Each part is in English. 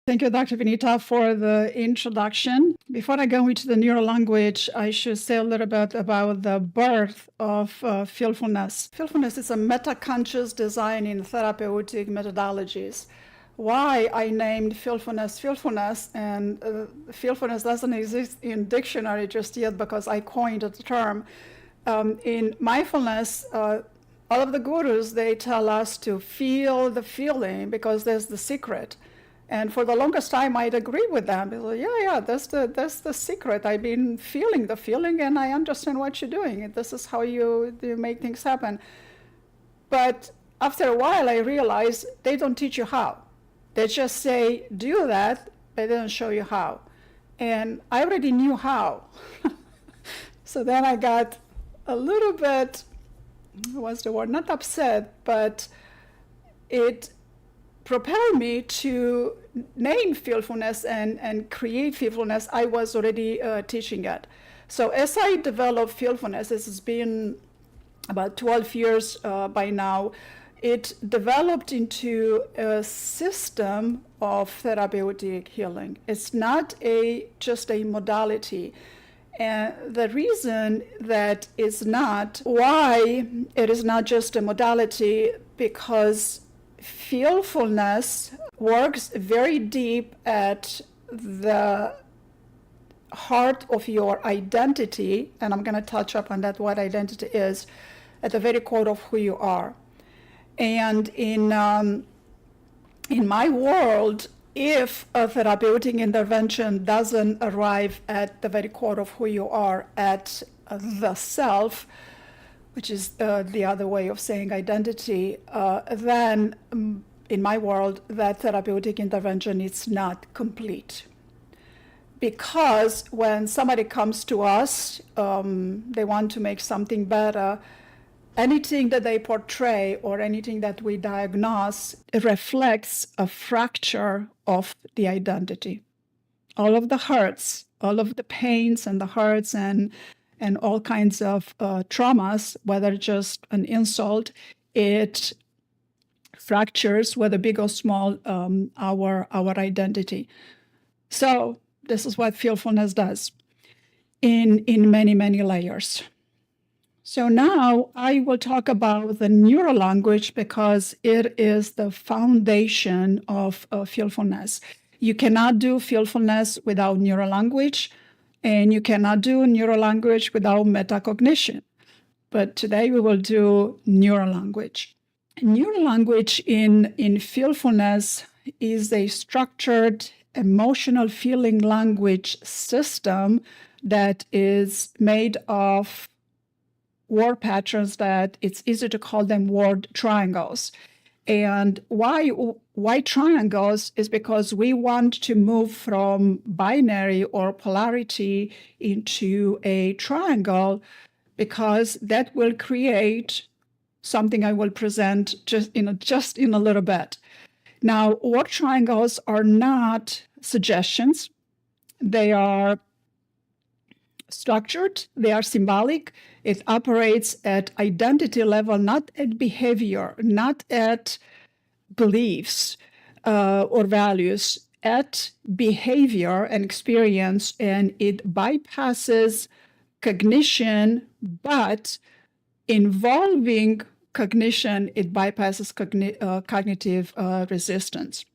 Thank you, Dr. Vinita, for the introduction. Before I go into the neuro-language, I should say a little bit about the birth of feelfulness. Feelfulness is a meta-conscious design in therapeutic methodologies. Why I named feelfulness feelfulness, and feelfulness doesn't exist in dictionary just yet because I coined the term. In mindfulness, all of the gurus, they tell us to feel the feeling because there's the secret. And for the longest time, I'd agree with them. Like, yeah, that's the secret. I've been feeling the feeling, and I understand what you're doing. This is how you make things happen. But after a while, I realized they don't teach you how. They just say, do that, but they don't show you how. And I already knew how. So then I got a little bit, what's the word? Not upset, but it propelled me to name feelfulness and create feelfulness. I was already teaching it. So as I developed feelfulness, this has been about 12 years by now, it developed into a system of therapeutic healing. It's not just a modality. And the reason that it's not, why it is not just a modality, because feelfulness works very deep at the heart of your identity, and I'm going to touch up on that, what identity is, at the very core of who you are. And in my world, if a therapeutic intervention doesn't arrive at the very core of who you are, at the self, which is the other way of saying identity, then in my world, that therapeutic intervention is not complete. Because when somebody comes to us, they want to make something better, anything that they portray or anything that we diagnose reflects a fracture of the identity. All of the hurts, all of the pains and the hurts and all kinds of traumas, whether just an insult, it fractures, whether big or small, our identity. So this is what feelfulness does in many, many layers. So now I will talk about the neuro-language because it is the foundation of feelfulness. You cannot do feelfulness without neuro-language, and you cannot do neuro-language without metacognition. But today we will do neuro-language. Neuro-language in feelfulness is a structured emotional feeling language system that is made of word patterns that it's easy to call them word triangles. And why triangles is because we want to move from binary or polarity into a triangle, because that will create something I will present just in a little bit. Now, word triangles are not suggestions. They are structured, they are symbolic. It operates at identity level, not at behavior, not at beliefs or values, at behavior and experience, and it bypasses cognition, but involving cognition, it bypasses cognitive resistance.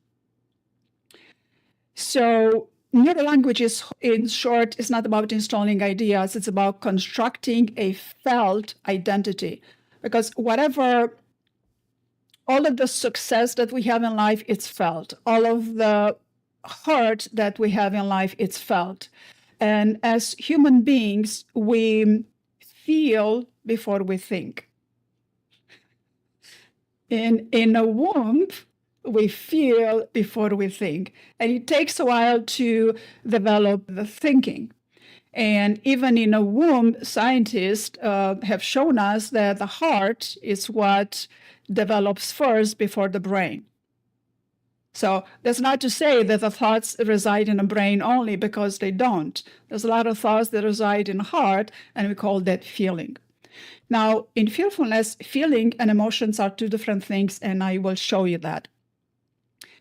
So neuro-language is, in short, is not about installing ideas. It's about constructing a felt identity. Because all of the success that we have in life, it's felt. All of the hurt that we have in life, it's felt. And as human beings, we feel before we think. In a womb, we feel before we think. And it takes a while to develop the thinking. And even in a womb, scientists have shown us that the heart is what develops first before the brain. So that's not to say that the thoughts reside in the brain only, because they don't. There's a lot of thoughts that reside in the heart, and we call that feeling. Now, in feelfulness, feeling and emotions are two different things, and I will show you that.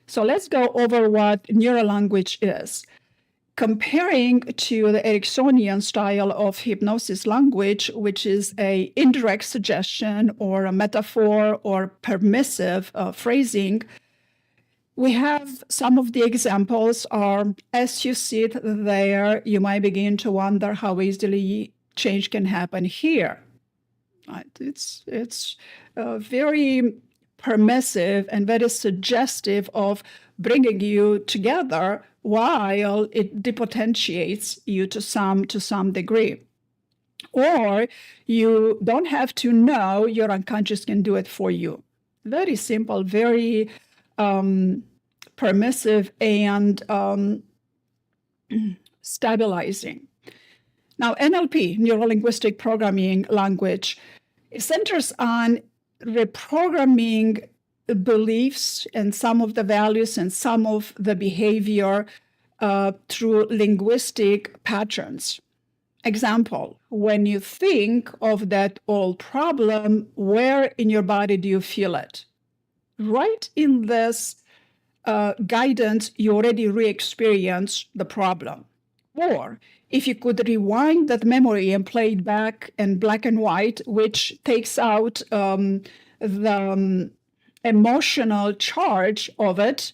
So let's go over what Neuro-Language is. Comparing to the Ericksonian style of hypnosis language, which is a indirect suggestion or a metaphor or permissive phrasing, we have some of the examples are, as you sit there, you might begin to wonder how easily change can happen here. Right? It's very permissive and very suggestive of bringing you together while it depotentiates you to some degree. Or you don't have to know, your unconscious can do it for you. Very simple, very permissive and stabilizing. Now, NLP, Neuro-Linguistic Programming Language, it centers on reprogramming beliefs and some of the values and some of the behavior through linguistic patterns. Example, when you think of that old problem, where in your body do you feel it? Right in this guidance, you already re-experience the problem. Or if you could rewind that memory and play it back in black and white, which takes out the emotional charge of it,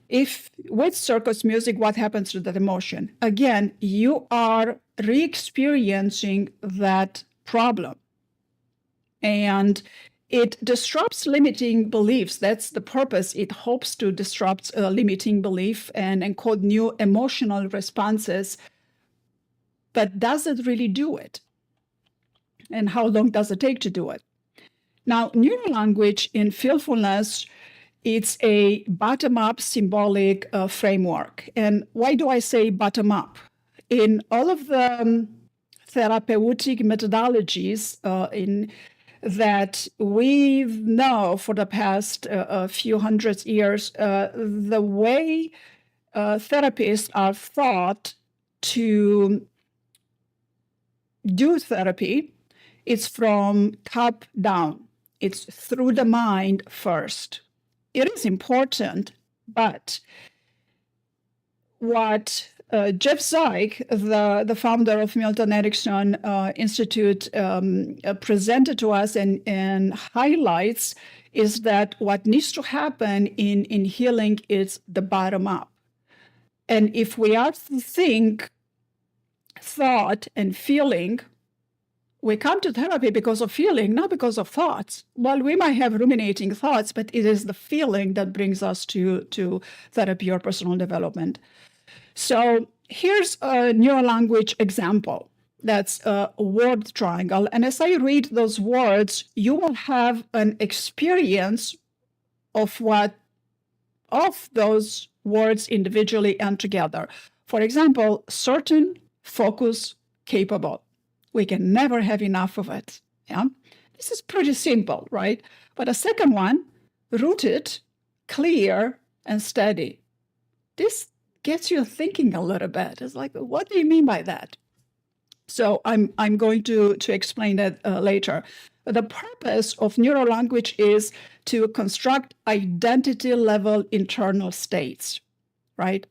if with circus music, what happens to that emotion? Again, you are re-experiencing that problem. And it disrupts limiting beliefs. That's the purpose. It hopes to disrupt limiting belief and encode new emotional responses. But does it really do it? And how long does it take to do it? Now, Neuro-Language in Feelfulness, it's a bottom-up symbolic framework. And why do I say bottom-up? In all of the therapeutic methodologies that we know for the past few hundred years, the way therapists are thought to do therapy, it's from top down. It's through the mind first. It is important, but what Jeff Zeig, the founder of Milton Erickson Institute, presented to us and highlights is that what needs to happen in healing is the bottom up. And if we are to think, thought, and feeling, we come to therapy because of feeling, not because of thoughts. Well, we might have ruminating thoughts, but it is the feeling that brings us to therapy or personal development. So here's a Neuro-Language example. That's a word triangle. And as I read those words, you will have an experience of those words individually and together. For example, certain, focus, capable. We can never have enough of it. Yeah, this is pretty simple, right? But a second one, rooted, clear, and steady. This gets you thinking a little bit. It's like, what do you mean by that? So I'm going to explain that later. The purpose of Neuro-Language is to construct identity-level internal states, right?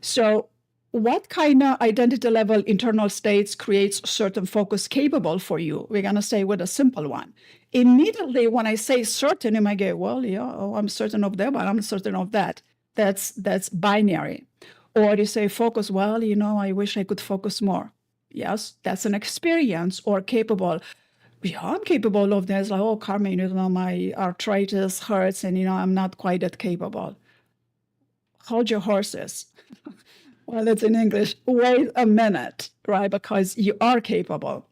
So what kind of identity-level internal states creates certain focus capable for you? We're going to say with a simple one. Immediately when I say certain, you might go, well, yeah, I'm certain of that, but I'm certain of that. That's binary. Or you say focus, well, I wish I could focus more. Yes, that's an experience. Or capable. Yeah, I'm capable of this. Like, oh, Carmen, my arthritis hurts and, I'm not quite that capable. Hold your horses. Well, it's in English. Wait a minute, right? Because you are capable.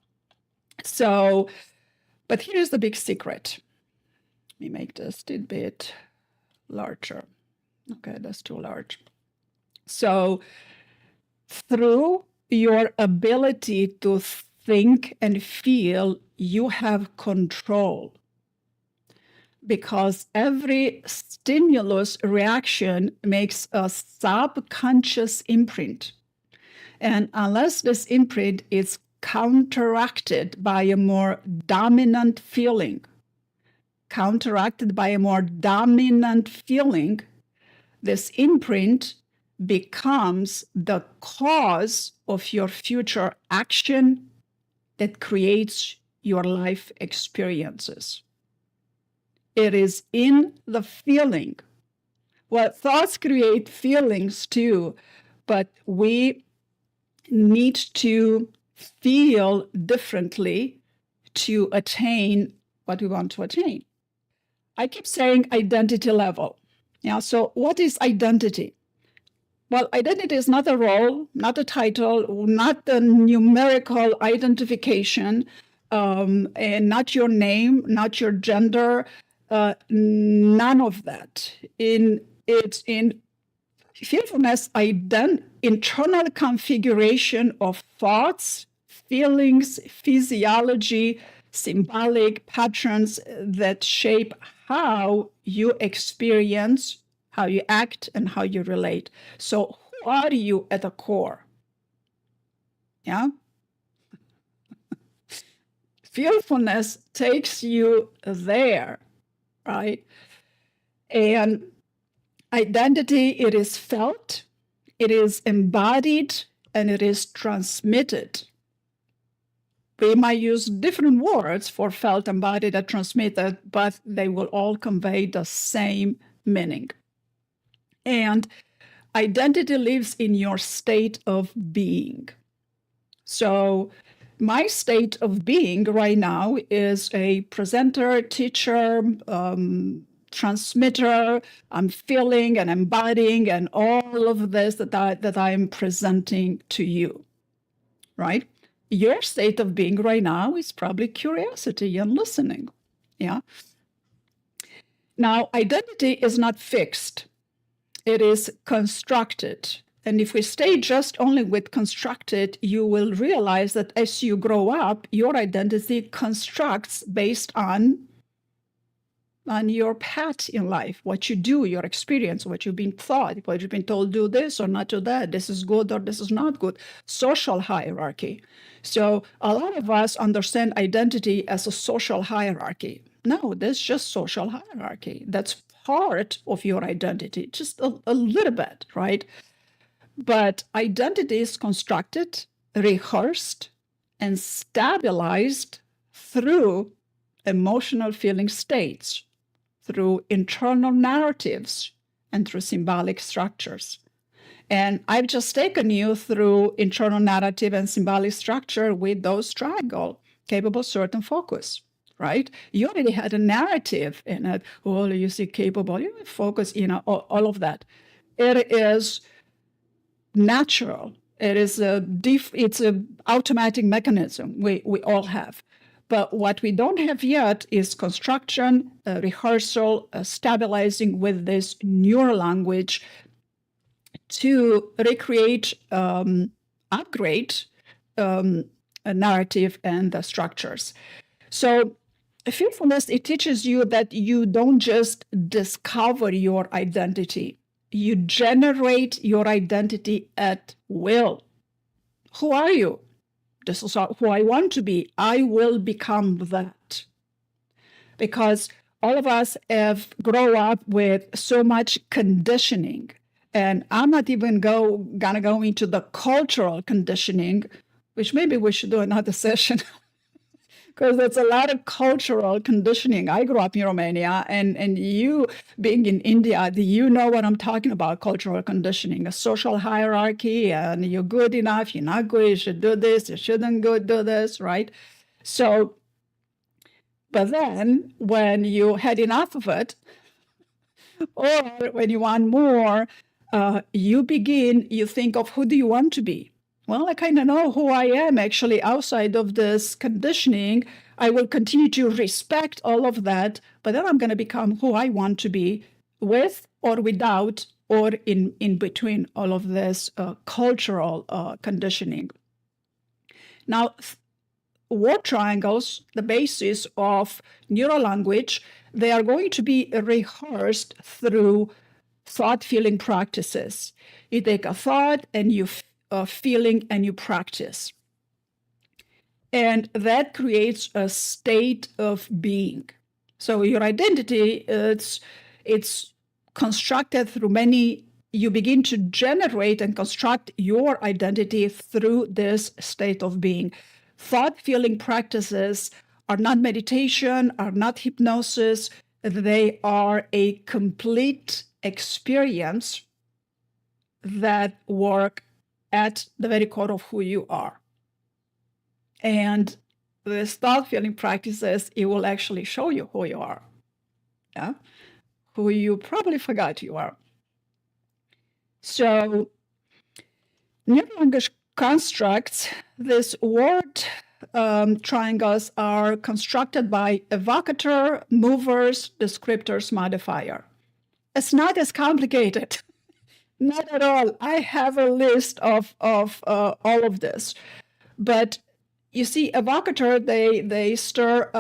So, but here's the big secret. Let me make this a bit larger. Okay, that's too large. So through your ability to think and feel, you have control. Because every stimulus reaction makes a subconscious imprint. And unless this imprint is counteracted by a more dominant feeling, this imprint becomes the cause of your future action that creates your life experiences. It is in the feeling. Well, thoughts create feelings too, but we need to feel differently to attain what we want to attain. I keep saying identity level. Yeah, so what is identity? Well, identity is not a role, not a title, not a numerical identification, and not your name, not your gender, none of that. It's in fearfulness, internal configuration of thoughts, feelings, physiology, symbolic patterns that shape how you experience, how you act, and how you relate. So who are you at the core? Yeah? Fearfulness takes you there, right? And identity, it is felt, it is embodied, and it is transmitted. We might use different words for felt, embodied, and transmitted, but they will all convey the same meaning. And identity lives in your state of being. So my state of being right now is a presenter, teacher, transmitter. I'm feeling and embodying and all of this that I'm presenting to you, right? Your state of being right now is probably curiosity and listening, yeah? Now, identity is not fixed. It is constructed. And if we stay just only with constructed, you will realize that as you grow up, your identity constructs based on your path in life, what you do, your experience, what you've been taught, what you've been told, do this or not do that, this is good or this is not good, social hierarchy. So a lot of us understand identity as a social hierarchy. No, that's just social hierarchy. That's part of your identity, just a little bit, right? But identity is constructed, rehearsed, and stabilized through emotional feeling states, through internal narratives, and through symbolic structures. And I've just taken you through internal narrative and symbolic structure with those triangles, capable, certain, focus, right? You already had a narrative in it. Oh, you see capable, you focus, all of that. It is natural. It's a automatic mechanism we all have. But what we don't have yet is construction, rehearsal, stabilizing with this Neuro-Language to recreate, upgrade a narrative and the structures. So fearfulness, it teaches you that you don't just discover your identity. You generate your identity at will. Who are you? This is who I want to be. I will become that. Because all of us have grown up with so much conditioning. And I'm not even gonna go into the cultural conditioning, which maybe we should do another session. Because there's a lot of cultural conditioning. I grew up in Romania, and you being in India, do you know what I'm talking about? Cultural conditioning, a social hierarchy, and you're good enough, you're not good, you should do this, you shouldn't do this, right? So, but then when you had enough of it, or when you want more, you think of who do you want to be? Well, I kind of know who I am actually outside of this conditioning. I will continue to respect all of that, but then I'm going to become who I want to be with or without or in between all of this cultural conditioning. Now, word triangles, the basis of Neuro-Language, they are going to be rehearsed through thought-feeling practices. You take a thought and you feeling and you practice. And that creates a state of being. So your identity, it's constructed through many, you begin to generate and construct your identity through this state of being. Thought feeling practices are not meditation, are not hypnosis. They are a complete experience that work at the very core of who you are. And this thought feeling practices, it will actually show you who you are, yeah? Who you probably forgot you are. So Neuro-Language constructs, these word triangles are constructed by evocator, movers, descriptors, modifier. It's not as complicated. Not at all. I have a list of all of this. But you see, evocator, they stir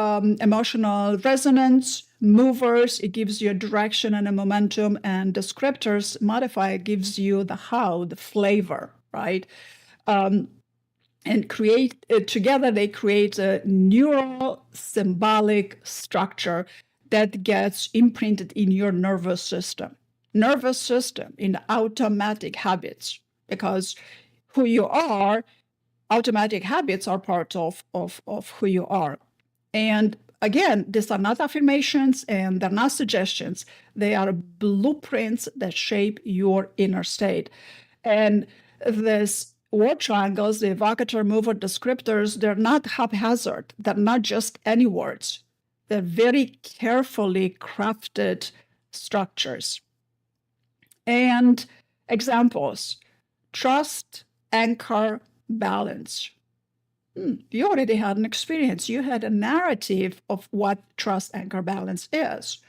emotional resonance. Movers, it gives you a direction and a momentum. And descriptors, modifier, gives you the how, the flavor, right? And create together, they create a neural symbolic structure that gets imprinted in your nervous system in automatic habits, because who you are, automatic habits are part of who you are. And again, these are not affirmations and they're not suggestions. They are blueprints that shape your inner state. And this word triangles, the evocator, mover, descriptors, they're not haphazard. They're not just any words. They're very carefully crafted structures. And examples: trust, anchor, balance. You already had an experience. You had a narrative of what trust, anchor, balance is.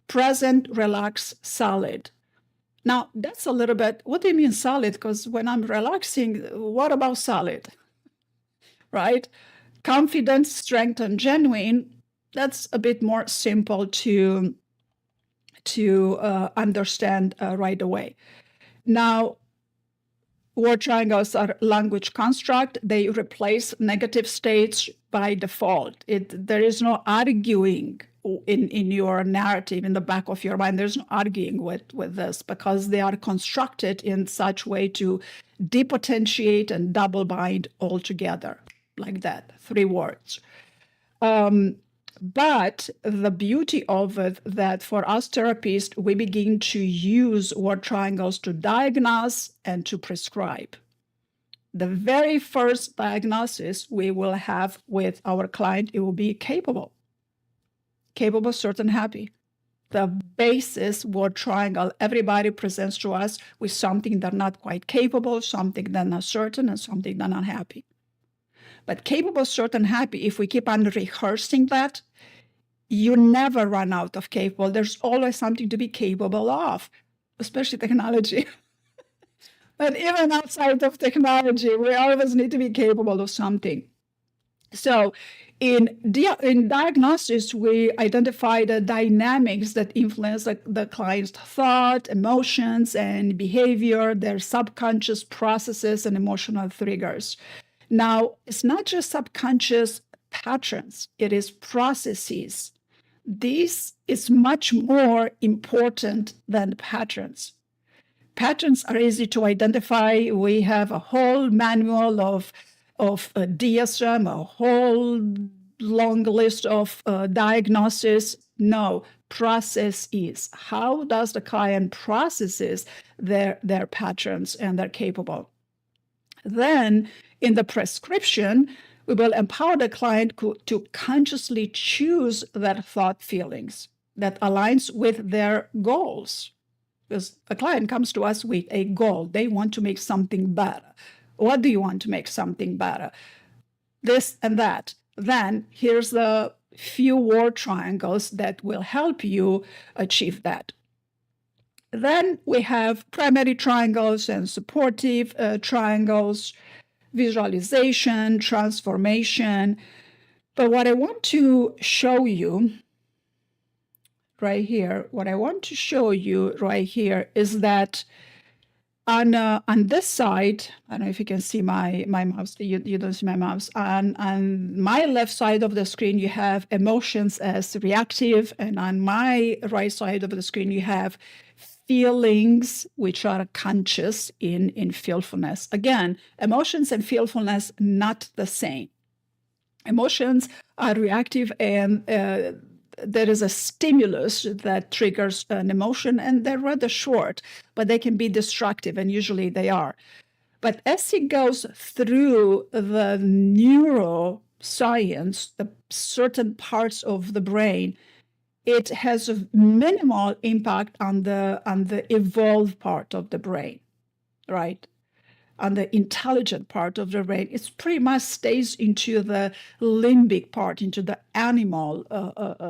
Present, relax, solid. Now, that's a little bit, what do you mean solid? Because when I'm relaxing, what about solid? Right? Confident, strength, and genuine, that's a bit more simple to understand right away. Now, word triangles are language construct. They replace negative states by default. There is no arguing in your narrative, in the back of your mind. There's no arguing with this, because they are constructed in such way to depotentiate and double bind all together, like that, 3 words. But the beauty of it, that for us therapists, we begin to use word triangles to diagnose and to prescribe. The very first diagnosis we will have with our client, it will be capable, certain, happy. The basis word triangle, everybody presents to us with something they're not quite capable, something they're not certain, and something they're not happy. But capable, certain, happy, if we keep on rehearsing that, you never run out of capable. There's always something to be capable of, especially technology. But even outside of technology, we always need to be capable of something. So in diagnosis, we identify the dynamics that influence the client's thought, emotions, and behavior, their subconscious processes and emotional triggers. Now, it's not just subconscious patterns, it is processes. This is much more important than patterns. Patterns are easy to identify. We have a whole manual of DSM, a whole long list of diagnoses. No, process is. How does the client processes their patterns and they're capable? Then in the prescription, we will empower the client to consciously choose their thought feelings that aligns with their goals. Because a client comes to us with a goal. They want to make something better. What do you want to make something better? This and that. Then here's the few word triangles that will help you achieve that. Then we have primary triangles and supportive triangles, visualization, transformation. But what I want to show you right here, is that On this side, I don't know if you can see my mouse. You don't see my mouse. On my left side of the screen, you have emotions as reactive, and on my right side of the screen, you have feelings, which are conscious in feelfulness. Again, emotions and feelfulness not the same. Emotions are reactive, and there is a stimulus that triggers an emotion, and they're rather short, but they can be destructive, and usually they are. But as it goes through the neuroscience, the certain parts of the brain, it has a minimal impact on the evolved part of the brain, right? On the intelligent part of the brain. It pretty much stays into the limbic part, into the animal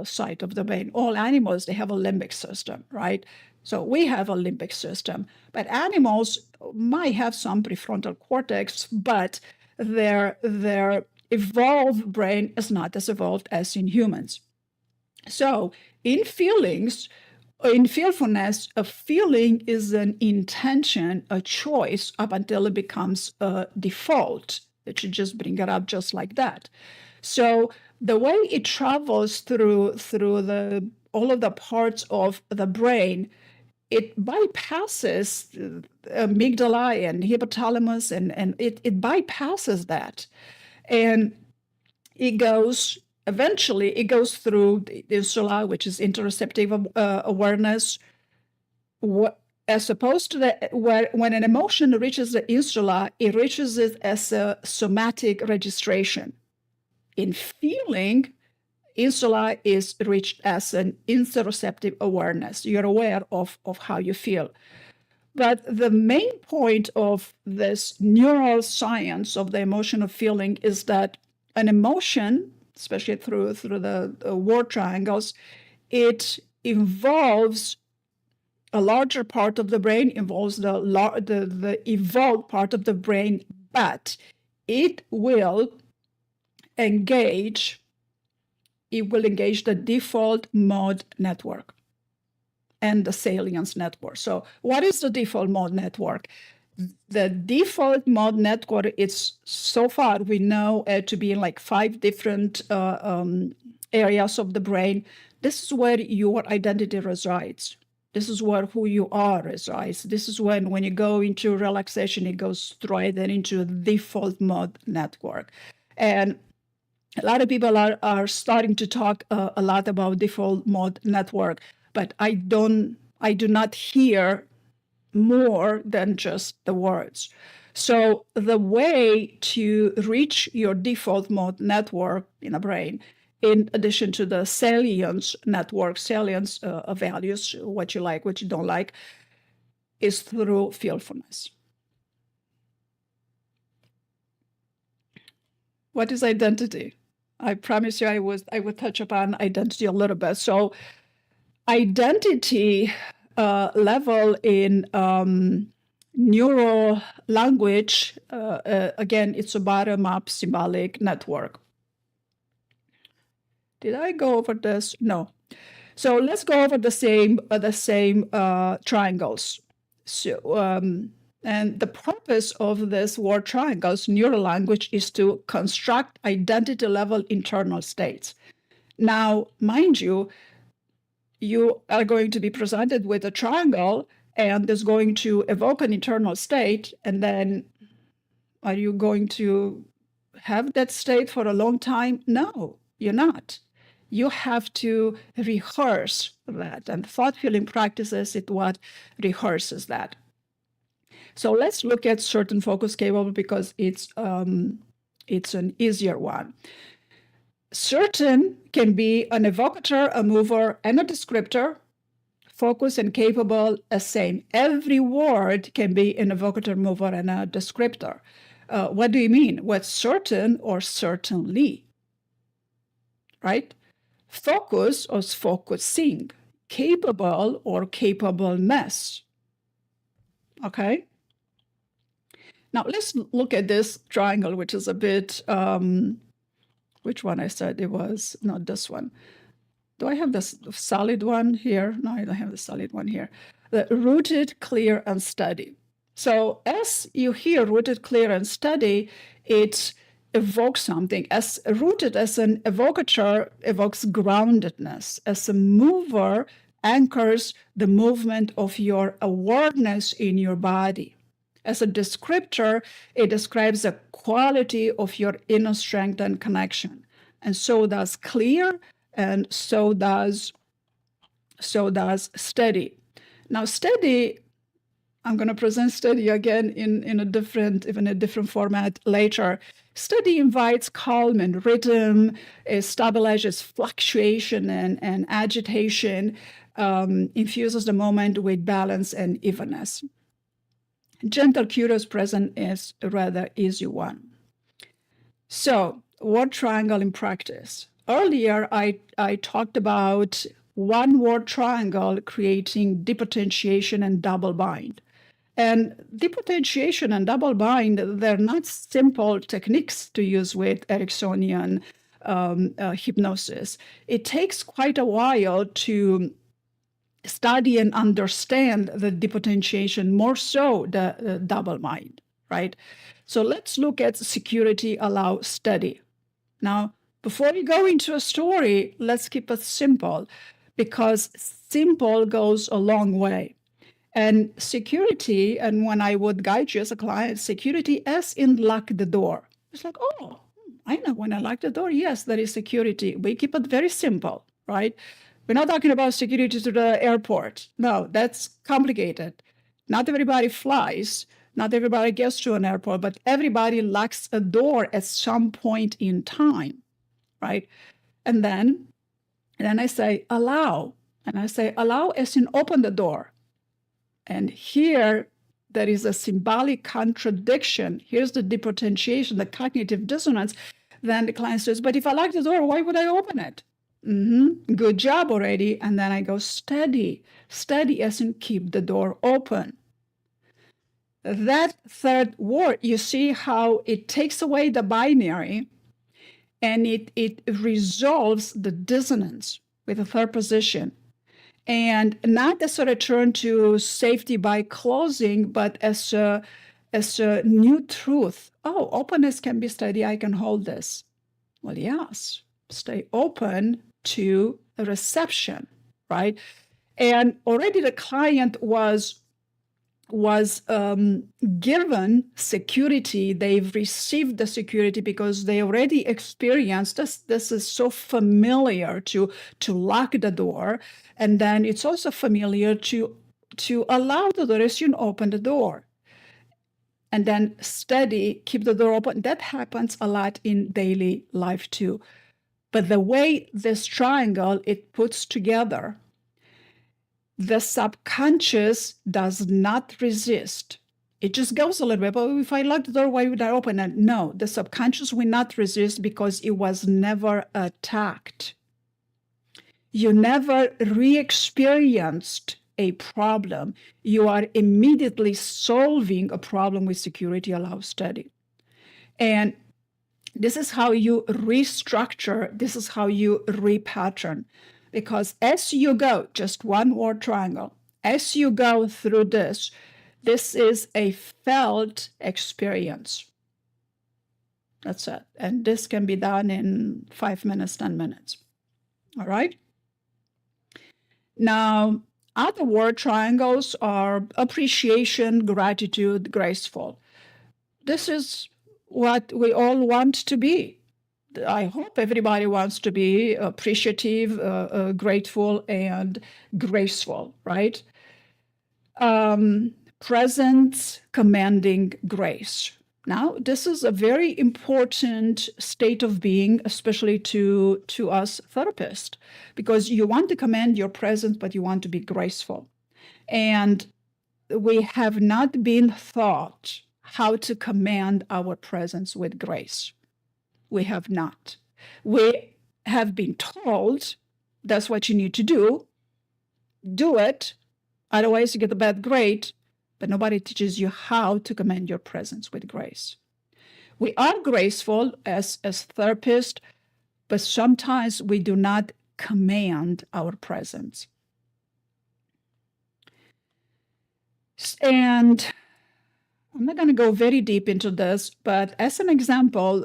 side of the brain. All animals, they have a limbic system, right? So we have a limbic system, but animals might have some prefrontal cortex, but their evolved brain is not as evolved as in humans. So in feelings, in fearfulness, a feeling is an intention, a choice, up until it becomes a default, that you just bring it up just like that. So the way it travels through all of the parts of the brain, it bypasses amygdala and hypothalamus, and it bypasses that. And it goes eventually, it goes through the insula, which is interoceptive awareness, as opposed to when an emotion reaches the insula, it reaches it as a somatic registration. In feeling, insula is reached as an interoceptive awareness. You're aware of how you feel. But the main point of this neural science of the emotion of feeling is that an emotion, especially through the word triangles, it involves a larger part of the brain, involves the evolved part of the brain, but it will engage the default mode network and the salience network. So what is the default mode network? The default mode network is, so far we know to be in like 5 different areas of the brain. This is where your identity resides. This is where who you are resides. This is when you go into relaxation, it goes straight then into a default mode network. And a lot of people are starting to talk a lot about default mode network, but I do not hear more than just the words. So the way to reach your default mode network in the brain, in addition to the salience network, salience values, what you like, what you don't like, is through feelfulness. What is identity? I promise you I would touch upon identity a little bit. So identity level in Neuro-Language, again, it's a bottom-up symbolic network. Did I go over this? No. So let's go over the same triangles. So, and the purpose of this word triangles, Neuro-Language, is to construct identity level internal states. Now, mind you, you are going to be presented with a triangle, and it's going to evoke an internal state, and then are you going to have that state for a long time? No, you're not. You have to rehearse that, and thought feeling practices is what rehearses that. So let's look at certain focus capable, because it's an easier one. Certain can be an evocator, a mover, and a descriptor. Focus and capable as same. Every word can be an evocator, mover, and a descriptor. What do you mean? What's certain or certainly, right? Focus or focusing. Capable or capableness. Okay? Now let's look at this triangle, which is a bit, which one I said it was? Not this one. Do I have this solid one here? No, I don't have the solid one here. The rooted, clear, and steady. So as you hear rooted, clear, and steady, it evokes something. As rooted as an evocateur evokes groundedness. As a mover, anchors the movement of your awareness in your body. As a descriptor, it describes the quality of your inner strength and connection. And so does clear, and so does steady. Now, steady, I'm going to present steady again in a different format later. Steady invites calm and rhythm, it stabilizes fluctuation and agitation, infuses the moment with balance and evenness. Gentle, curious, present is a rather easy one. So, word triangle in practice. Earlier, I talked about one word triangle creating depotentiation and double bind. And depotentiation and double bind, they're not simple techniques to use with Ericksonian hypnosis. It takes quite a while to study and understand the depotentiation, more so the double bind, right? So let's look at security, allow, steady. Now, before we go into a story, let's keep it simple, because simple goes a long way. And security, and when I would guide you as a client, security as in lock the door. It's like, oh, I know when I lock the door, yes, that is security. We keep it very simple, right? We're not talking about security to the airport. No, that's complicated. Not everybody flies. Not everybody gets to an airport, but everybody locks a door at some point in time, right? And then I say, allow. And I say, allow as in open the door. And here, there is a symbolic contradiction. Here's the depotentiation, the cognitive dissonance. Then the client says, but if I lock the door, why would I open it? Good job already. And then I go steady. Steady as in keep the door open. That third word, you see how it takes away the binary and it resolves the dissonance with the third position. And not as a return to safety by closing, but as a new truth. Oh, openness can be steady. I can hold this. Well, yes, stay open to a reception, right? And already the client was given security. They've received the security because they already experienced this. This is so familiar to lock the door. And then it's also familiar to allow the door as you open the door. And then steady, keep the door open. That happens a lot in daily life too. But the way this triangle, it puts together, the subconscious does not resist. It just goes a little bit, but if I lock the door, why would I open it? No, the subconscious will not resist because it was never attacked. You never re-experienced a problem. You are immediately solving a problem with security, allow, steady. And this is how you restructure, this is how you repattern. Because as you go, just one word triangle, as you go through this is a felt experience. That's it. And this can be done in 5 minutes, 10 minutes. All right? Now, other word triangles are appreciation, gratitude, graceful. This is what we all want to be. I hope everybody wants to be appreciative, grateful, and graceful, right? Present, commanding grace. Now, this is a very important state of being, especially to us therapists, because you want to command your presence, but you want to be graceful. And we have not been taught how to command our presence with grace. We have not. We have been told that's what you need to do. Do it. Otherwise, you get a bad grade. But nobody teaches you how to command your presence with grace. We are graceful as therapists, but sometimes we do not command our presence. And I'm not going to go very deep into this, but as an example,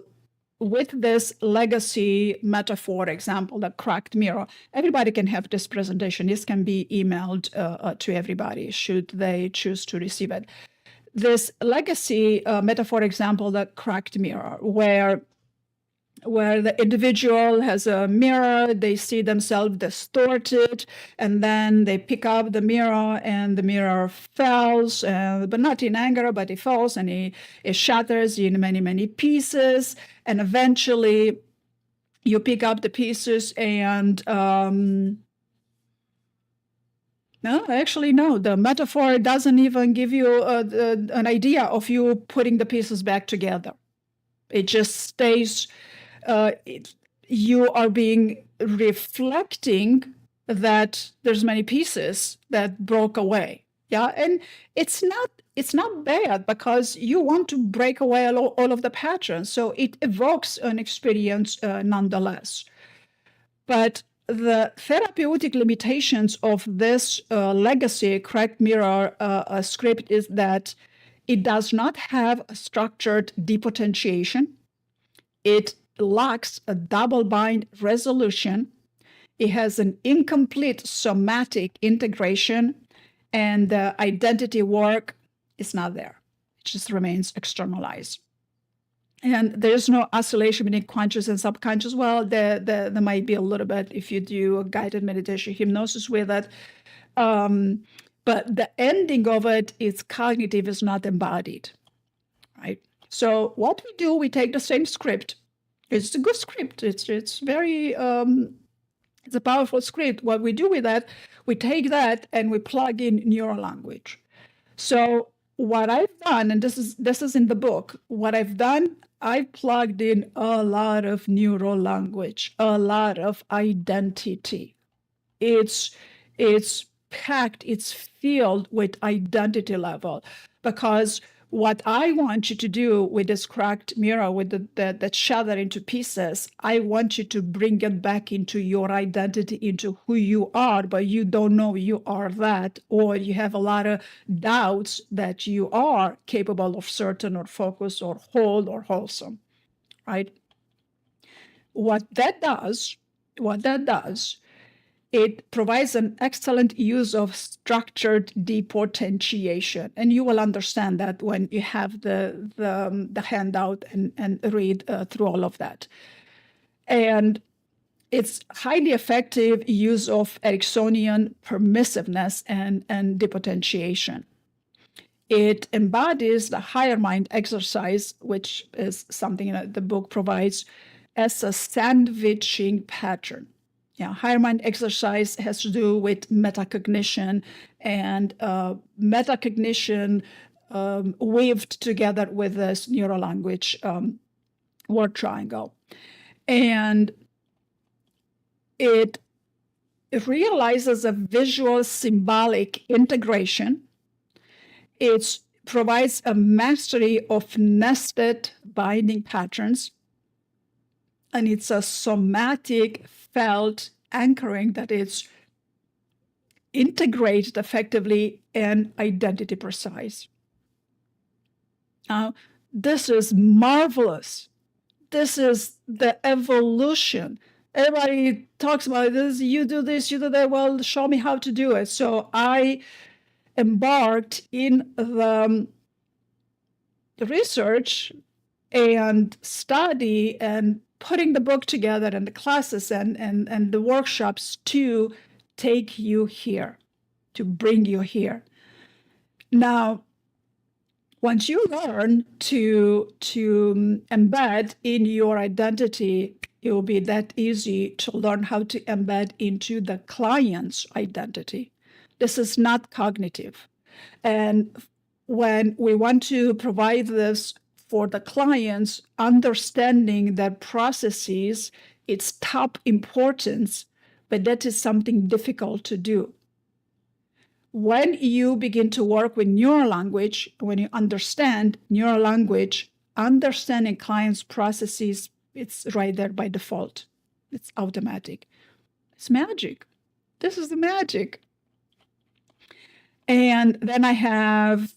with this legacy metaphor example, the cracked mirror, everybody can have this presentation. This can be emailed to everybody should they choose to receive it. This legacy metaphor example, the cracked mirror, where the individual has a mirror, they see themselves distorted, and then they pick up the mirror and the mirror falls, but not in anger, but it falls and it shatters in many, many pieces. And eventually you pick up the pieces and no, the metaphor doesn't even give you an idea of you putting the pieces back together. It just stays, you are being reflecting that there's many pieces that broke away. Yeah, and it's not bad because you want to break away all of the patterns. So it evokes an experience nonetheless. But the therapeutic limitations of this legacy cracked mirror script is that it does not have a structured depotentiation. It lacks a double-bind resolution. It has an incomplete somatic integration, and the identity work is not there. It just remains externalized. And there's no oscillation between conscious and subconscious. Well, there might be a little bit if you do a guided meditation hypnosis with it. But the ending of it is cognitive, is not embodied, right? So what we do, we take the same script. It's a good script. It's very, it's a powerful script. What we do with that, we take that and we plug in Neuro-Language. So what I've done, and this is in the book, what I've done, I've plugged in a lot of Neuro-Language, a lot of identity. It's packed, it's filled with identity level, because what I want you to do with this cracked mirror, with that shattered into pieces, I want you to bring it back into your identity, into who you are, but you don't know you are that, or you have a lot of doubts that you are capable of certain or focus or whole or wholesome, right? What that does, it provides an excellent use of structured depotentiation. And you will understand that when you have the handout and read through all of that. And it's highly effective use of Ericksonian permissiveness and depotentiation. It embodies the higher mind exercise, which is something that the book provides, as a sandwiching pattern. Yeah, higher mind exercise has to do with metacognition, and metacognition weaved together with this Neuro-Language word triangle. And it realizes a visual symbolic integration. It provides a mastery of nested binding patterns, and it's a somatic felt anchoring that is integrated effectively and identity precise. Now, this is marvelous. This is the evolution. Everybody talks about this, you do this, you do that. Well, show me how to do it. So I embarked in the research and study and putting the book together and the classes and the workshops to take you here, to bring you here. Now, once you learn to embed in your identity, it will be that easy to learn how to embed into the client's identity. This is not cognitive. And when we want to provide this for the clients, understanding that processes, it's top importance, but that is something difficult to do. When you begin to work with Neuro-Language, when you understand Neuro-Language, understanding clients' processes, it's right there by default. It's automatic. It's magic. This is the magic. And then I have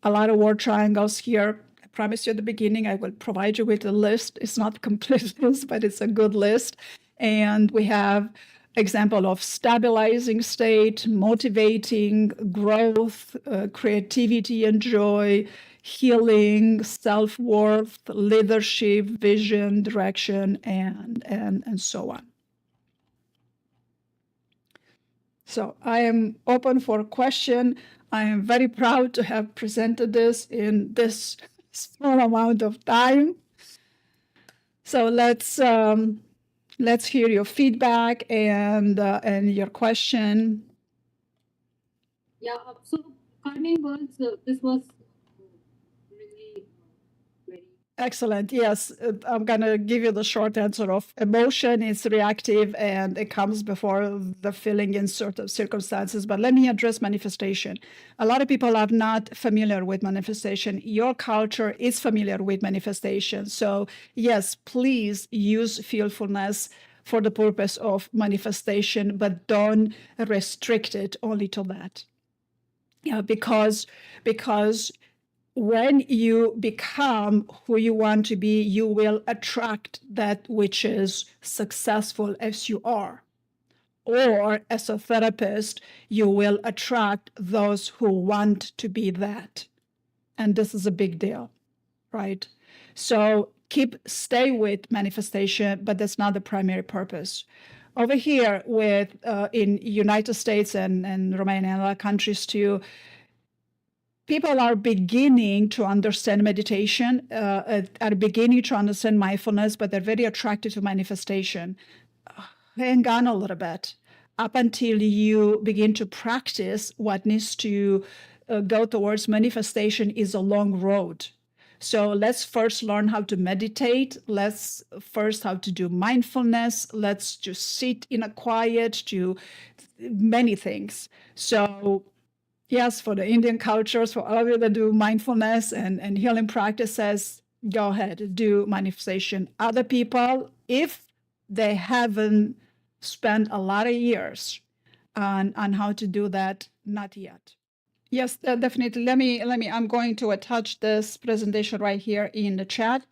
a lot of word triangles here. I promised you at the beginning I will provide you with a list. It's not a complete list, but it's a good list. And we have example of stabilizing state, motivating, growth, creativity and joy, healing, self-worth, leadership, vision, direction, and so on. So I am open for question. I am very proud to have presented this in this small amount of time. So let's hear your feedback and your question. Yeah, so kind words, this was really very Excellent. Yes, I'm going to give you the short answer of emotion is reactive and it comes before the feeling in certain circumstances. But let me address manifestation. A lot of people are not familiar with manifestation. Your culture is familiar with manifestation. So yes, please use feelfulness for the purpose of manifestation, but don't restrict it only to that. Yeah, because when you become who you want to be, you will attract that which is successful as you are. Or as a therapist, you will attract those who want to be that. And this is a big deal, right? So stay with manifestation, but that's not the primary purpose. Over here with in United States and Romania and other countries too, people are beginning to understand meditation, are beginning to understand mindfulness, but they're very attracted to manifestation. Hang on a little bit up until you begin to practice what needs to go towards manifestation is a long road. So let's first learn how to meditate. Let's first how to do mindfulness. Let's just sit in a quiet, do many things. So yes, for the Indian cultures, for all of you that do mindfulness and healing practices, go ahead, do manifestation. Other people, if they haven't spent a lot of years on how to do that, not yet. Yes, definitely. Let me, I'm going to attach this presentation right here in the chat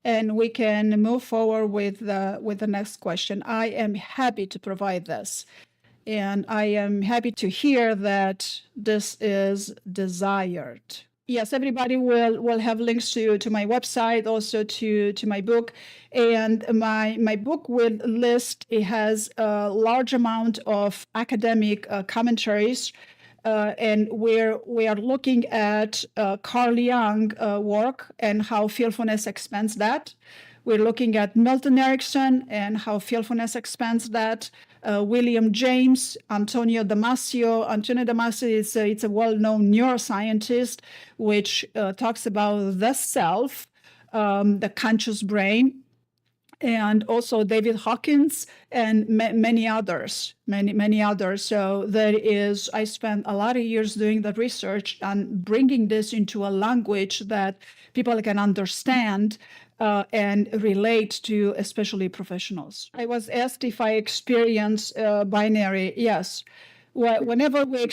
and we can move forward with the next question. I am happy to provide this. And I am happy to hear that this is desired. Yes, everybody will have links to my website, also to my book. And my book will list, it has a large amount of academic commentaries. And we are looking at Carl Jung work and how feelfulness expands that. We're looking at Milton Erickson and how feelfulness expands that. William James, Antonio Damasio. Antonio Damasio is it's a well-known neuroscientist, which talks about the self, the conscious brain, and also David Hawkins and many others. So I spent a lot of years doing the research and bringing this into a language that people can understand and relate to, especially professionals. I was asked if I experience binary. Yes. Whenever we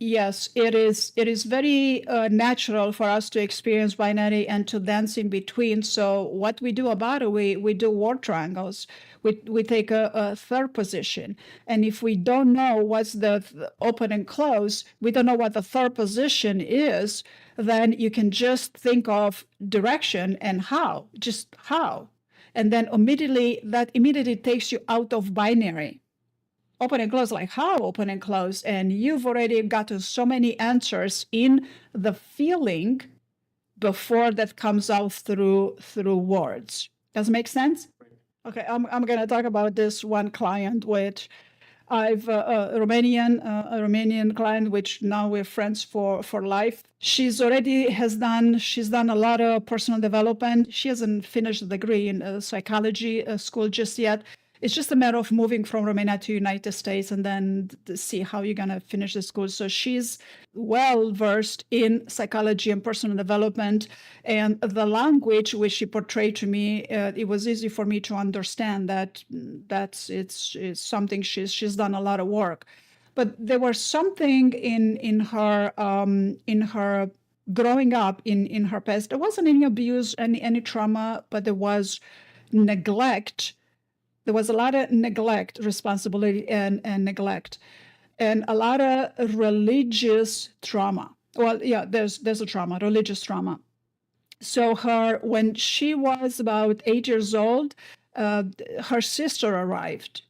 yes, it is very natural for us to experience binary and to dance in between. So what we do about it, we do word triangles. We take a third position. And if we don't know what's the open and close, we don't know what the third position is, then you can just think of direction and how, just how. And then that immediately takes you out of binary. Open and close, like how open and close? And you've already gotten so many answers in the feeling before that comes out through words. Does it make sense? Okay, I'm going to talk about this one client, which I've a Romanian client, which now we're friends for life. She's done a lot of personal development. She hasn't finished the degree in psychology school just yet. It's just a matter of moving from Romania to United States and then see how you're going to finish the school. So she's well versed in psychology and personal development. And the language which she portrayed to me, it was easy for me to understand that it's something she's done a lot of work. But there was something in her growing up in her past, there wasn't any abuse, any trauma, but there was neglect. There was a lot of neglect, responsibility, and neglect, and a lot of religious trauma. Well, yeah, there's a trauma, religious trauma. So when she was about 8 years old, her sister arrived.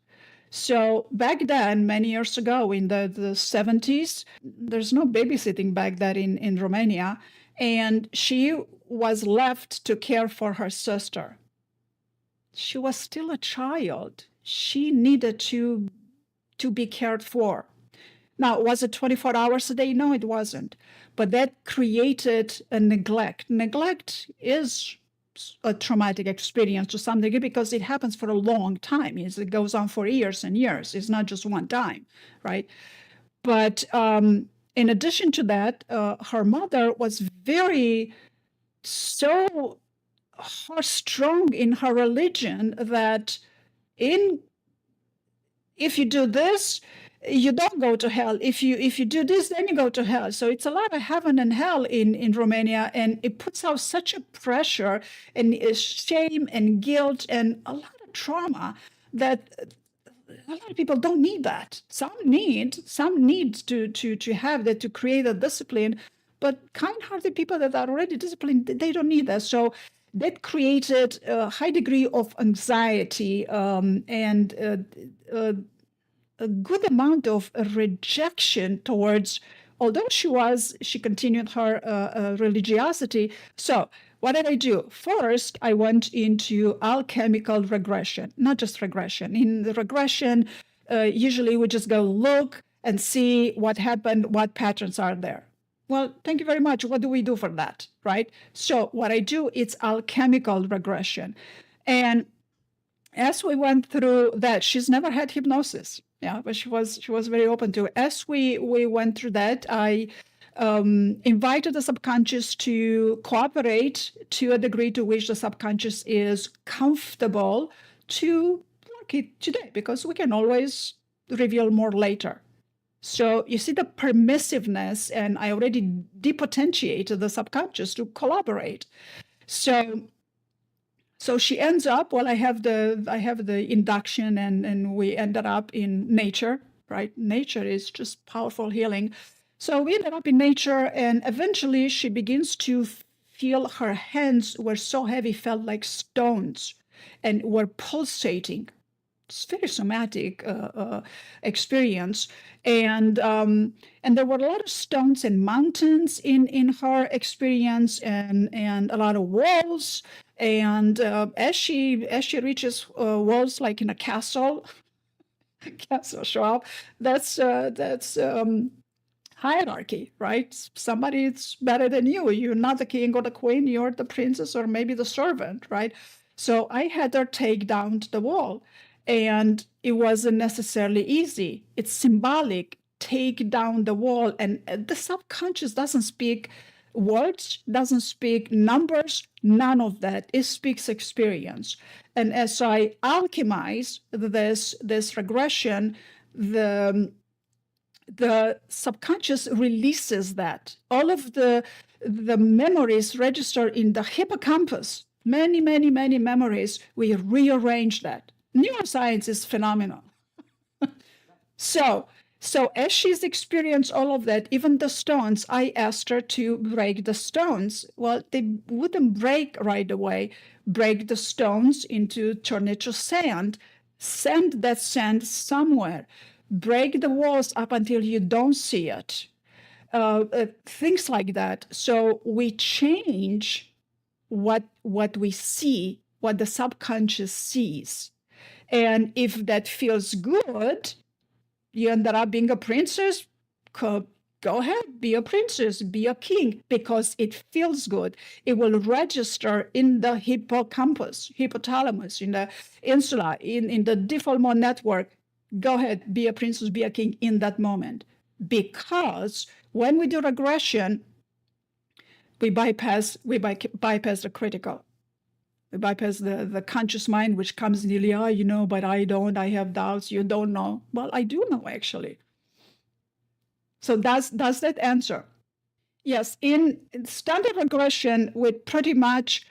So back then, many years ago, in the 70s, there's no babysitting back then in Romania, and she was left to care for her sister. She was still a child. She needed to be cared for. Now, was it 24 hours a day? No, it wasn't. But that created a neglect. Neglect is a traumatic experience to some degree because it happens for a long time. It goes on for years and years. It's not just one time, right? But in addition to that, her mother was so strong in her religion that if you do this, you don't go to hell. If you do this, then you go to hell. So it's a lot of heaven and hell in Romania, and it puts out such a pressure and shame and guilt and a lot of trauma that a lot of people don't need that. Some need to have that, to create a discipline, but kind-hearted people that are already disciplined, they don't need that. So that created a high degree of anxiety and a good amount of rejection towards, although she continued her religiosity. So what did I do? First, I went into alchemical regression, not just regression. In the regression, usually we just go look and see what happened, what patterns are there. Well, thank you very much. What do we do for that, right? So what I do, it's alchemical regression. And as we went through that, she's never had hypnosis. Yeah, but she was very open to it. As we went through that, I invited the subconscious to cooperate to a degree to which the subconscious is comfortable to work it today, because we can always reveal more later. So you see the permissiveness, and I already depotentiated the subconscious to collaborate. So she ends up, well, I have the induction, and we ended up in nature, right? Nature is just powerful healing. So we ended up in nature, and eventually she begins to feel her hands were so heavy, felt like stones, and were pulsating. It's very somatic experience. And there were a lot of stones and mountains in her experience, and a lot of walls. And as she reaches walls like in a castle show up, that's hierarchy, right? Somebody's better than you. You're not the king or the queen, you're the princess or maybe the servant, right? So I had her take down the wall, and it wasn't necessarily easy. It's symbolic, take down the wall, and the subconscious doesn't speak words, doesn't speak numbers, none of that. It speaks experience. And as I alchemize this regression, the subconscious releases that. All of the memories register in the hippocampus. Many memories. We rearrange that. Neuroscience is phenomenal. So as she's experienced all of that, even the stones, I asked her to break the stones. Well, they wouldn't break right away. Break the stones turn it to sand. Send that sand somewhere. Break the walls up until you don't see it. Things like that. So we change what we see, what the subconscious sees. And if that feels good, you ended up being a princess, go ahead, be a princess, be a king, because it feels good. It will register in the hippocampus, hypothalamus, in the insula, in the default mode network. Go ahead, be a princess, be a king in that moment. Because when we do regression, we bypass the critical. We bypass the conscious mind, which comes nearly, but I don't, I have doubts, you don't know. Well, I do know, actually. So does that answer? Yes, in standard regression, we pretty much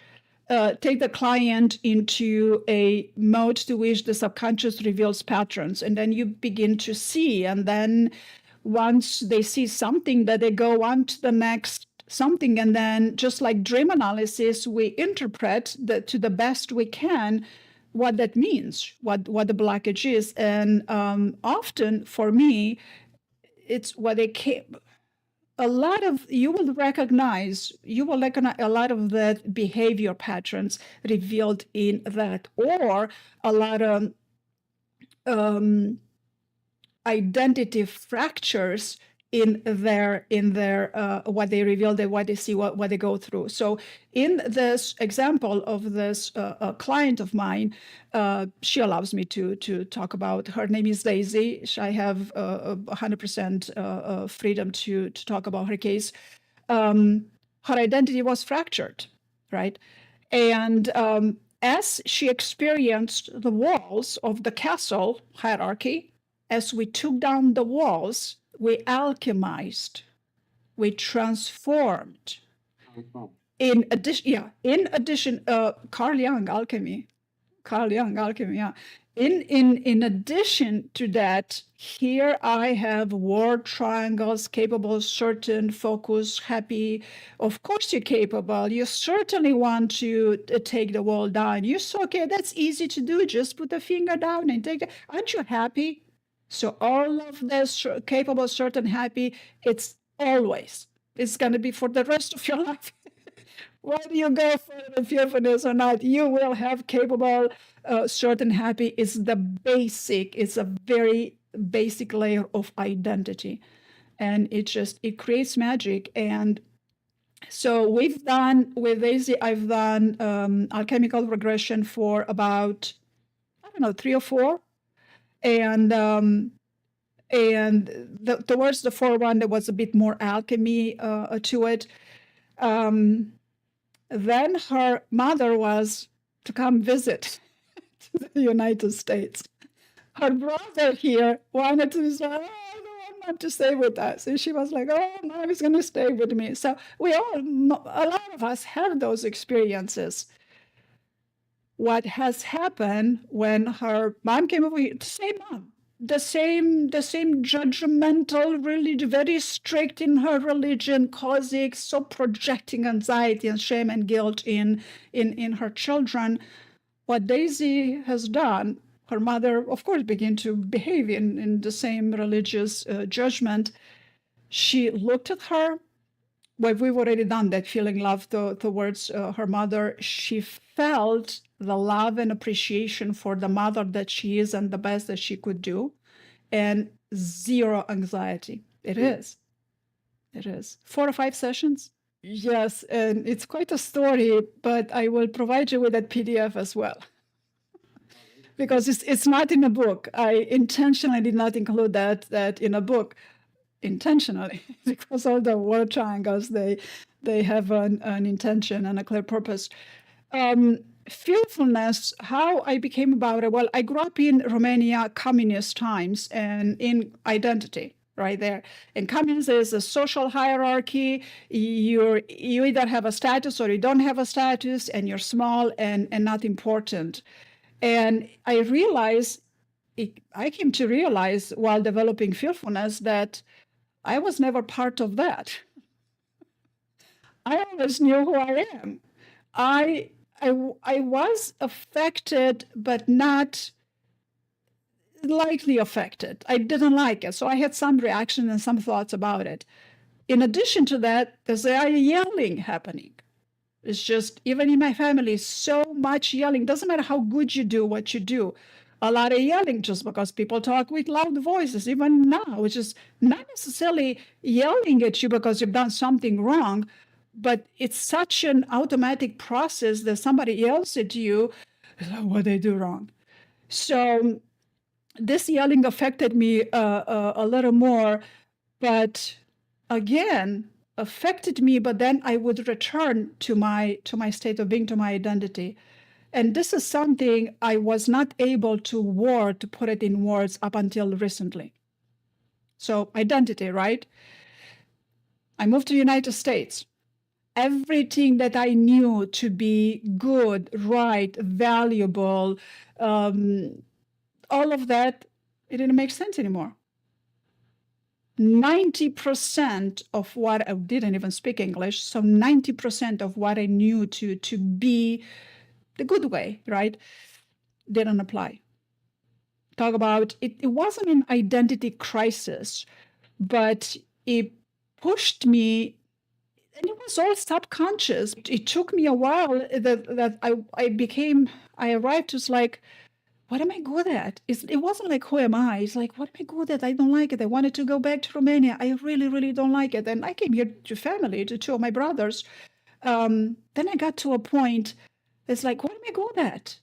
take the client into a mode to which the subconscious reveals patterns, and then you begin to see. And then once they see something, that they go on to the next something, and then just like dream analysis, we interpret to the best we can what that means, what the blockage is. And often for me, it's what they came a lot of you will recognize a lot of the behavior patterns revealed in that, or a lot of identity fractures in their what they reveal, what they see, what they go through. So in this example of this client of mine, she allows me to talk about her. Name is Daisy. I have 100% freedom to talk about her case. Her identity was fractured, right? And as she experienced the walls of the castle hierarchy, as we took down the walls, we alchemized, we transformed. In addition, Carl Jung alchemy, yeah. In addition to that, here I have word triangles capable, certain, focus, happy. Of course you're capable. You certainly want to take the wall down. You're so okay. That's easy to do. Just put the finger down and take it. Aren't you happy? So all of this capable, certain, happy, it's going to be for the rest of your life. Whether you go for the fearfulness or not, you will have capable, certain, happy. It's a very basic layer of identity. And it creates magic. And so with Daisy, I've done alchemical regression for about, 3 or 4. And towards the 4th one, there was a bit more alchemy to it. Then her mother was to come visit to the United States. Her brother here wanted to say, I don't want Mom to stay with us. And she was like, oh, Mom is going to stay with me. So a lot of us have those experiences. What has happened when her mom came over here, the same mom, the same judgmental, really very strict in her religion, causing, so projecting anxiety and shame and guilt in her children. What Daisy has done, her mother, of course, began to behave in the same religious judgment. She looked at her. Well, we've already done that, feeling love towards her mother. She felt the love and appreciation for the mother that she is and the best that she could do, and zero anxiety. It is 4 or 5 sessions. Yes, and it's quite a story, but I will provide you with that PDF as well, because it's not in a book. I intentionally did not include that in a book, intentionally, because all the word triangles, they have an intention and a clear purpose. Fearfulness, how I became about it. Well, I grew up in Romania, communist times, and in identity, right there. And communism is a social hierarchy. You either have a status or you don't have a status, and you're small and not important. And I came to realize while developing fearfulness that I was never part of that. I always knew who I am. I was affected, but not lightly affected. I didn't like it. So I had some reaction and some thoughts about it. In addition to that, there's a yelling happening. It's just, even in my family, so much yelling. Doesn't matter how good you do what you do. A lot of yelling just because people talk with loud voices, even now, which is not necessarily yelling at you because you've done something wrong, but it's such an automatic process that somebody yells at you, what they do wrong. So this yelling affected me a little more, but again, affected me, but then I would return to my state of being, to my identity. And this is something I was not able to put it in words up until recently. So identity, right? I moved to the United States. Everything that I knew to be good, right, valuable, all of that, it didn't make sense anymore. 90% of what I didn't even speak English, so 90% of what I knew to be the good way, right, didn't apply. Talk about it wasn't an identity crisis, but it pushed me, and it was all subconscious. It took me a while that I arrived to like, what am I good at? It wasn't like, who am I? It's like, what am I good at? I don't like it. I wanted to go back to Romania. I really, really don't like it. And I came here to family, to two of my brothers. Then I got to a point, it's like, what am I good at?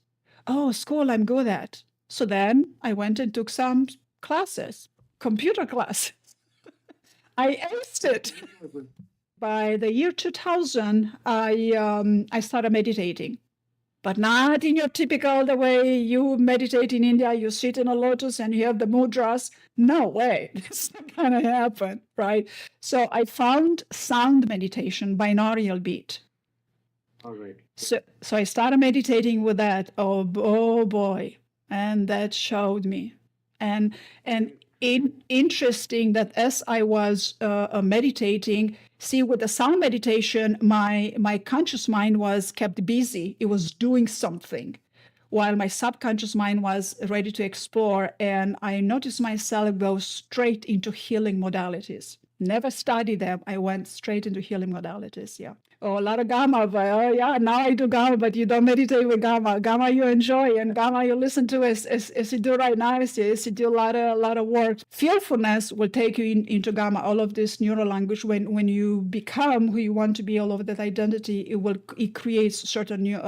Oh, school, I'm good at. So then I went and took some classes, computer classes. I aced it. By the year 2000, I started meditating. But not in your typical, the way you meditate in India, you sit in a lotus and you have the mudras. No way, it's not gonna happen, right? So I found sound meditation, binaural beat. All right. So I started meditating with that. Oh boy, and that showed me. And interesting that as I was meditating, see, with the sound meditation, my conscious mind was kept busy. It was doing something, while my subconscious mind was ready to explore. And I noticed myself go straight into healing modalities. Never studied them. I went straight into healing modalities. Yeah. Oh, a lot of Gamma, but oh yeah, now I do Gamma, but you don't meditate with Gamma. Gamma you enjoy, and Gamma you listen to as you do right now, as you do a lot of work. Feelfulness will take you into Gamma. All of this Neuro-Language, when you become who you want to be, all of that identity, it creates certain new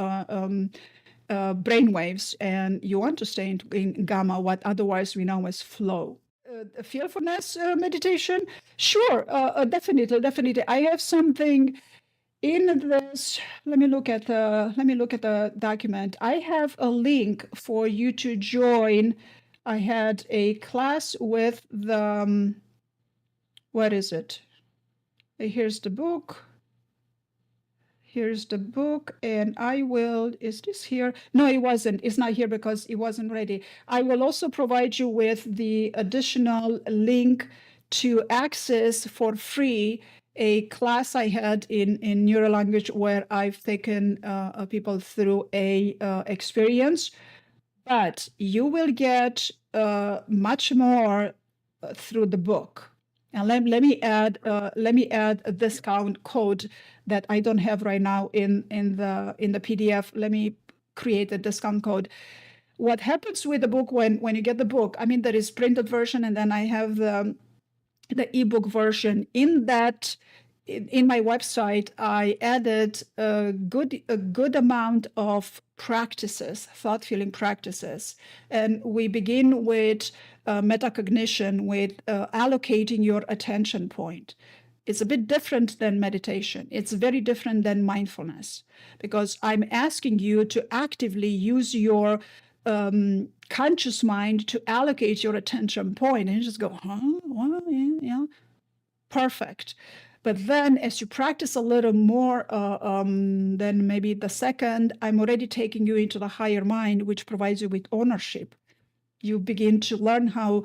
brain waves, and you want to stay in Gamma, what otherwise we know as flow. Feelfulness meditation, sure, definitely. I have something in this. Let me look at the document. I have a link for you to join. I had a class with the what is it? Here's the book. Here's the book, and I will, is this here? No, it wasn't. It's not here because it wasn't ready. I will also provide you with the additional link to access for free a class I had in Neuro-Language, where I've taken people through a experience, but you will get much more through the book. And let me add a discount code that I don't have right now in the PDF. Let me create a discount code. What happens with the book when you get the book? I mean, there is printed version, and then I have the ebook version. In my website, I added a good amount of practices, thought feeling practices, and we begin with metacognition, with allocating your attention point. It's a bit different than meditation. It's very different than mindfulness, because I'm asking you to actively use your conscious mind to allocate your attention point, and you just go, well, yeah, perfect. But then as you practice a little more, then maybe the second, I'm already taking you into the higher mind, which provides you with ownership. You begin to learn how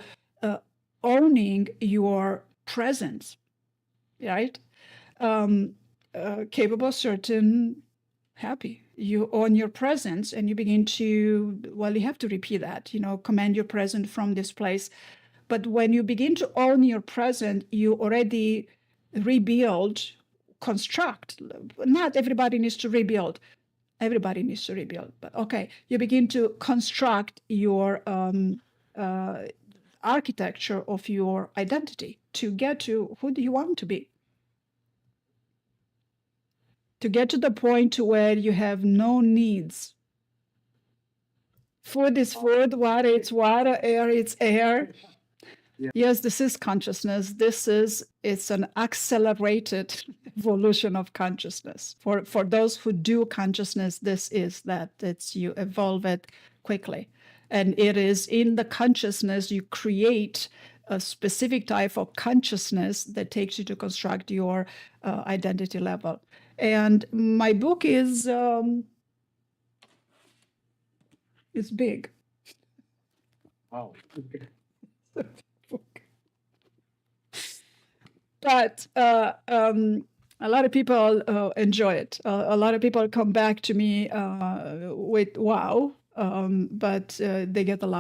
owning your presence, right? Capable, certain, happy. You own your presence, and you begin to, well, you have to repeat that, command your present from this place. But when you begin to own your present, you already rebuild, construct. Not everybody needs to rebuild. Everybody needs to rebuild. But okay, you begin to construct your architecture of your identity to get to who do you want to be. To get to the point where you have no needs. Food is food, water it's water, air it's air. Yeah. Yes, this is consciousness. It's an accelerated evolution of consciousness. For those who do consciousness, this is that. You evolve it quickly. And it is in the consciousness you create a specific type of consciousness that takes you to construct your identity level. And my book is big. Wow. But a lot of people enjoy it. A lot of people come back to me with wow, but they get a lot.